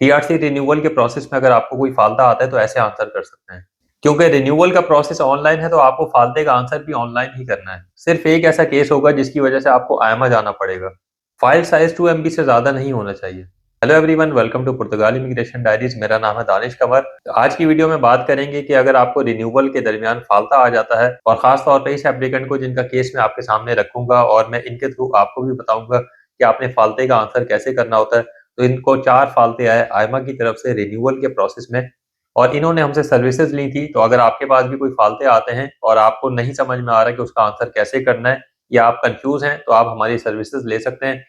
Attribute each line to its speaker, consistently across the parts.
Speaker 1: TRC renewal के process में अगर आपको कोई फाल्टा आता है तो ऐसे आंसर कर सकते हैं। क्योंकि रिन्यूअल का प्रोसेस ऑनलाइन है तो आपको फाल्टे का आंसर भी ऑनलाइन ही करना है। सिर्फ एक ऐसा केस होगा जिसकी वजह से आपको आयमा जाना पड़ेगा। फाइल साइज 2 MB से ज्यादा नहीं होना चाहिए। Hello everyone, welcome to Portugal immigration diaries. मेरा नाम है दानिश कंवर। तो आज की वीडियो में बात करेंगे कि अगर आपको रिन्यूअल के दरमियान फाल्टा आ जाता है, और खास तौर पे इस एप्लीकेंट को जिनका केस मैं आपके सामने रखूंगा और मैं इनके थ्रू आपको भी बताऊंगा कि आपने फाल्टे का आंसर कैसे करना होता है। तो इनको 4 फाल्टे आए आयमा की तरफ से रिन्यूअल के प्रोसेस में, और इन्होंने हमसे सर्विसेज ली थी। तो अगर आपके पास भी कोई फाल्टे आते हैं और आपको नहीं समझ में आ रहा कि उसका आंसर कैसे करना है, या आप कंफ्यूज हैं, तो आप हमारी सर्विसेज ले सकते हैं।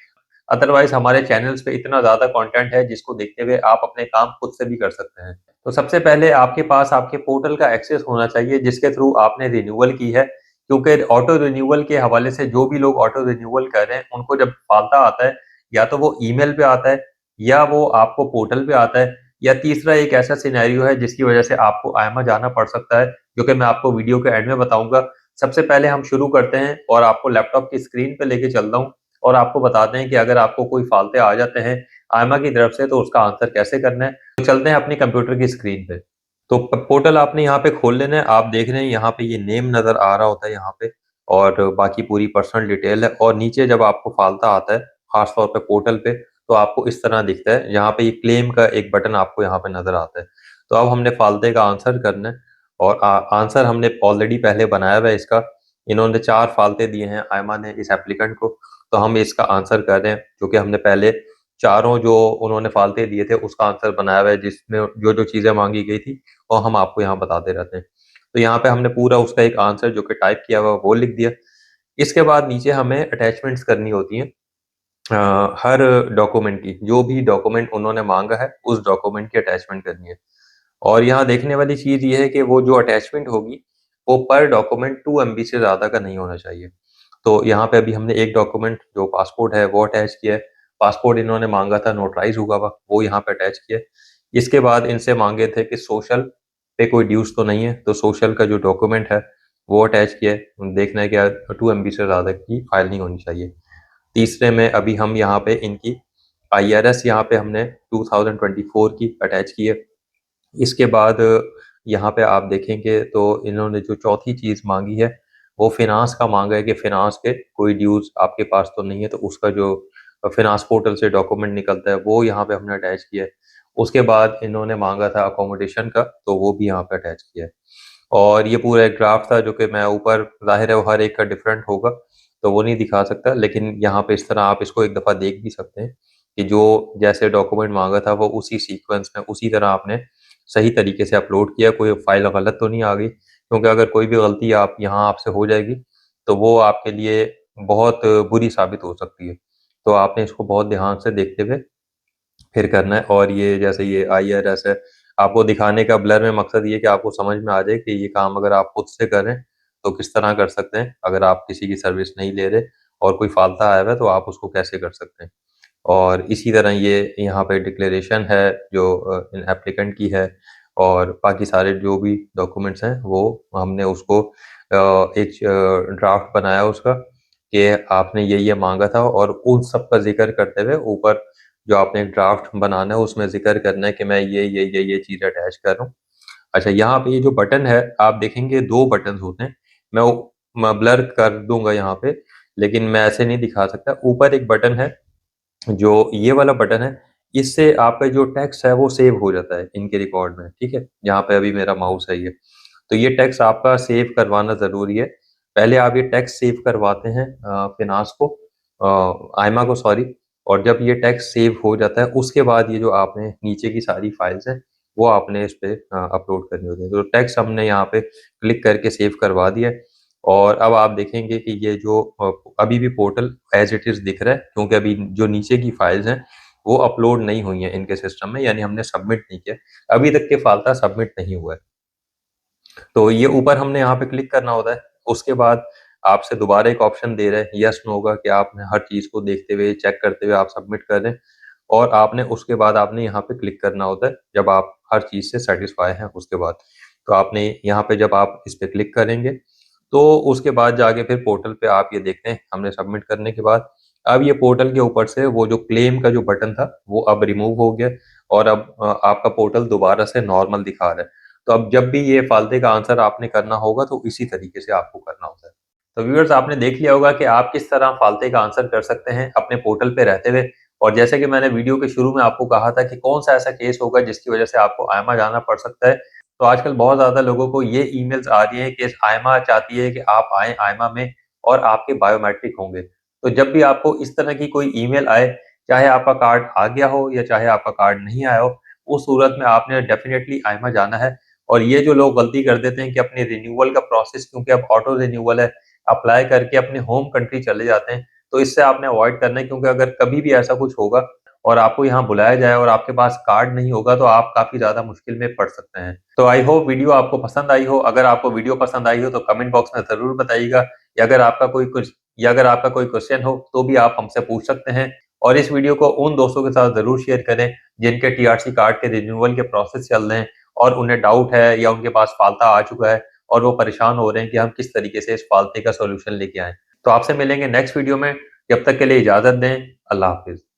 Speaker 1: अदरवाइज हमारे चैनल्स पे इतना ज्यादा कंटेंट है जिसको देखते हुए आप अपने काम खुद से भी कर सकते हैं। तो सबसे पहले आपके पास आपके पोर्टल का एक्सेस होना चाहिए जिसके थ्रू आपने रिन्यूअल की है, क्योंकि ऑटो रिन्यूअल के हवाले से जो भी लोग ऑटो रिन्यूअल कर रहे हैं उनको जब फाल्टा आता है, या तो वो ईमेल पे आता है, या वो आपको पोर्टल पे आता है, या तीसरा एक ऐसा सिनेरियो है जिसकी वजह से आपको आयमा जाना पड़ सकता है, जो कि मैं आपको वीडियो के एंड में बताऊंगा। सबसे पहले हम शुरू करते हैं और आपको लैपटॉप की स्क्रीन पे लेके चलता हूँ, और आपको बताते हैं कि अगर आपको कोई फाल्टे आ जाते हैं आयमा की तरफ से तो उसका आंसर कैसे करना है। तो चलते हैं अपनी कंप्यूटर की स्क्रीन पे। तो पोर्टल आपने यहाँ पे खोल लेना है। आप देख रहे हैं यहाँ पे ये नेम नजर आ रहा होता है यहाँ पे, और बाकी पूरी पर्सनल डिटेल है। और नीचे जब आपको फाल्टा आता है खास तौर पे पोर्टल पे, तो आपको इस तरह दिखता है। यहाँ पे ये क्लेम का एक बटन आपको यहाँ पे नजर आता है। तो अब हमने फाल्टे का आंसर करना है, और आंसर हमने ऑलरेडी पहले बनाया हुआ है इसका। इन्होंने 4 फाल्टे दिए हैं आयमा ने इस एप्लीकेंट को, तो हम इसका आंसर कर रहे हैं, क्योंकि हमने पहले चारों जो उन्होंने फाल्टे दिए थे उसका आंसर बनाया हुआ है, जिसमें जो जो चीजें मांगी गई थी और हम आपको यहाँ बताते रहते हैं। तो यहाँ पे हमने पूरा उसका एक आंसर जो कि टाइप किया हुआ है वो लिख दिया। इसके बाद नीचे हमें अटैचमेंट्स करनी होती हैं। हर डॉक्यूमेंट की, जो भी डॉक्यूमेंट उन्होंने मांगा है उस डॉक्यूमेंट की अटैचमेंट करनी है। और यहाँ देखने वाली चीज ये है कि वो जो अटैचमेंट होगी वो पर डॉक्यूमेंट 2 MB से ज्यादा का नहीं होना चाहिए। तो यहाँ पे अभी हमने एक डॉक्यूमेंट जो पासपोर्ट है वो अटैच किया है। पासपोर्ट इन्होंने मांगा था नोटराइज हुआ हुआ, वो यहाँ पे अटैच किया है। इसके बाद इनसे मांगे थे कि सोशल पे कोई ड्यूज तो नहीं है, तो सोशल का जो डॉक्यूमेंट है वो अटैच किया है। देखना है कि 2 MB से ज्यादा की फाइल नहीं होनी चाहिए। तीसरे में अभी हम यहाँ पे इनकी IRS यहाँ पे हमने 2024 की अटैच की है। इसके बाद यहाँ पे आप देखेंगे तो इन्होंने जो चौथी चीज मांगी है वो फिनांस का मांगा है, कि फिनांस के कोई ड्यूज आपके पास तो नहीं है, तो उसका जो फिनांस पोर्टल से डॉक्यूमेंट निकलता है वो यहाँ पे हमने अटैच किया है। उसके बाद इन्होंने मांगा था अकोमोडेशन का, तो वो भी यहाँ पे अटैच किया है। और ये पूरा एक ड्राफ्ट था जो कि मैं ऊपर, जाहिर है वो हर एक का डिफरेंट होगा तो वो नहीं दिखा सकता, लेकिन यहाँ पे इस तरह आप इसको एक दफ़ा देख भी सकते हैं कि जो जैसे डॉक्यूमेंट मांगा था वो उसी सीक्वेंस में उसी तरह आपने सही तरीके से अपलोड किया। कोई फाइल गलत तो नहीं आ गई, क्योंकि अगर कोई भी गलती आप यहाँ आपसे हो जाएगी तो वो आपके लिए बहुत बुरी साबित हो सकती है। तो आपने इसको बहुत ध्यान से देखते हुए फिर करना है। और ये जैसे ये IRS है, आपको दिखाने का ब्लर में मकसद ये कि आपको समझ में आ जाए कि ये काम अगर आप खुद से करें तो किस तरह कर सकते हैं, अगर आप किसी की सर्विस नहीं ले रहे और कोई फाल्टा आया हुआ है तो आप उसको कैसे कर सकते हैं। और इसी तरह ये यहाँ पे डिक्लेरेशन है जो इन एप्लीकेंट की है, और बाकी सारे जो भी डॉक्यूमेंट्स हैं वो हमने उसको एक ड्राफ्ट बनाया उसका, कि आपने ये मांगा था, और उन सब का जिक्र करते हुए ऊपर जो आपने एक ड्राफ्ट बनाना है उसमें जिक्र करना है कि मैं ये चीज़ अटैच कर रहा हूँ। अच्छा, यहाँ पे ये जो बटन है आप देखेंगे 2 बटन होते हैं। मैं ब्लर कर दूंगा यहाँ पे, लेकिन मैं ऐसे नहीं दिखा सकता। ऊपर एक बटन है जो ये वाला बटन है, इससे आपका जो टेक्स्ट है वो सेव हो जाता है इनके रिकॉर्ड में, ठीक है। यहाँ पे अभी मेरा माउस है ये, तो ये टेक्स्ट आपका सेव करवाना जरूरी है। पहले आप ये टेक्स्ट सेव करवाते हैं फिनांस को, आयमा को सॉरी। और जब ये टेक्स्ट सेव हो जाता है उसके बाद ये जो आपने नीचे की सारी फाइल्स हैं वो आपने इस पे अपलोड करनी होती है। तो टेक्स्ट हमने यहाँ पे क्लिक करके सेव करवा दिया है। और अब आप देखेंगे कि ये जो अभी भी पोर्टल एज इट इज दिख रहा है, क्योंकि अभी जो नीचे की फाइल्स हैं वो अपलोड नहीं हुई हैं इनके सिस्टम में, यानी हमने सबमिट नहीं किया। अभी तक के फाल्टा सबमिट नहीं हुआ है। तो ये ऊपर हमने यहाँ पे क्लिक करना होता है। उसके बाद आपसे दोबारा एक ऑप्शन दे रहा है यस नो का, कि आपने हर चीज को देखते हुए चेक करते हुए आप सबमिट कर दें। और आपने उसके बाद आपने यहाँ पे क्लिक करना होता है जब आप हर चीज से सेटिस्फाई हैं उसके बाद। तो आपने यहाँ पे जब आप इस पे क्लिक करेंगे तो उसके बाद जाके फिर पोर्टल पे आप ये देखते हैं हमने सबमिट करने के बाद अब ये पोर्टल के ऊपर से वो जो क्लेम का जो बटन था वो अब रिमूव हो गया। और अब आपका पोर्टल दोबारा से नॉर्मल दिखा रहा है। तो अब जब भी ये फालतू का आंसर आपने करना होगा तो इसी तरीके से आपको करना होता है। तो व्यूअर्स, आपने देख लिया होगा कि आप किस तरह फालतू का आंसर कर सकते हैं अपने पोर्टल पे रहते हुए। और जैसे कि मैंने वीडियो के शुरू में आपको कहा था कि कौन सा ऐसा केस होगा जिसकी वजह से आपको आईएमए जाना पड़ सकता है। तो आजकल बहुत ज़्यादा लोगों को ये ईमेल्स आ रही हैं कि आईएमए चाहती है कि आप आएँ आईएमए में और आपके बायोमेट्रिक होंगे। तो जब भी आपको इस तरह की कोई ईमेल आए, चाहे आपका कार्ड आ गया हो या चाहे आपका कार्ड नहीं आया हो, उस सूरत में आपने डेफ़िनेटली आईएमए जाना है। और ये जो लोग गलती कर देते हैं कि अपने रिन्यूअल का प्रोसेस, क्योंकि अब ऑटो रिन्यूअल है, अप्लाई करके अपने होम कंट्री चले जाते हैं, तो इससे आपने अवॉइड करना है, क्योंकि अगर कभी भी ऐसा कुछ होगा और आपको यहाँ बुलाया जाए और आपके पास कार्ड नहीं होगा, तो आप काफ़ी ज़्यादा मुश्किल में पड़ सकते हैं। तो आई होप वीडियो आपको पसंद आई हो। अगर आपको वीडियो पसंद आई हो तो कमेंट बॉक्स में ज़रूर बताइएगा, या अगर आपका कोई क्वेश्चन हो तो भी आप हमसे पूछ सकते हैं। और इस वीडियो को उन दोस्तों के साथ ज़रूर शेयर करें जिनके टीआरसी कार्ड के रिन्यूअल के प्रोसेस चल रहे हैं और उन्हें डाउट है या उनके पास फाल्ता आ चुका है और वो परेशान हो रहे हैं कि हम किस तरीके से इस फाल्ते का सॉल्यूशन लेके आएँ। तो आपसे मिलेंगे नेक्स्ट वीडियो में। जब तक के लिए इजाज़त दें। अल्लाह हाफ़िज़।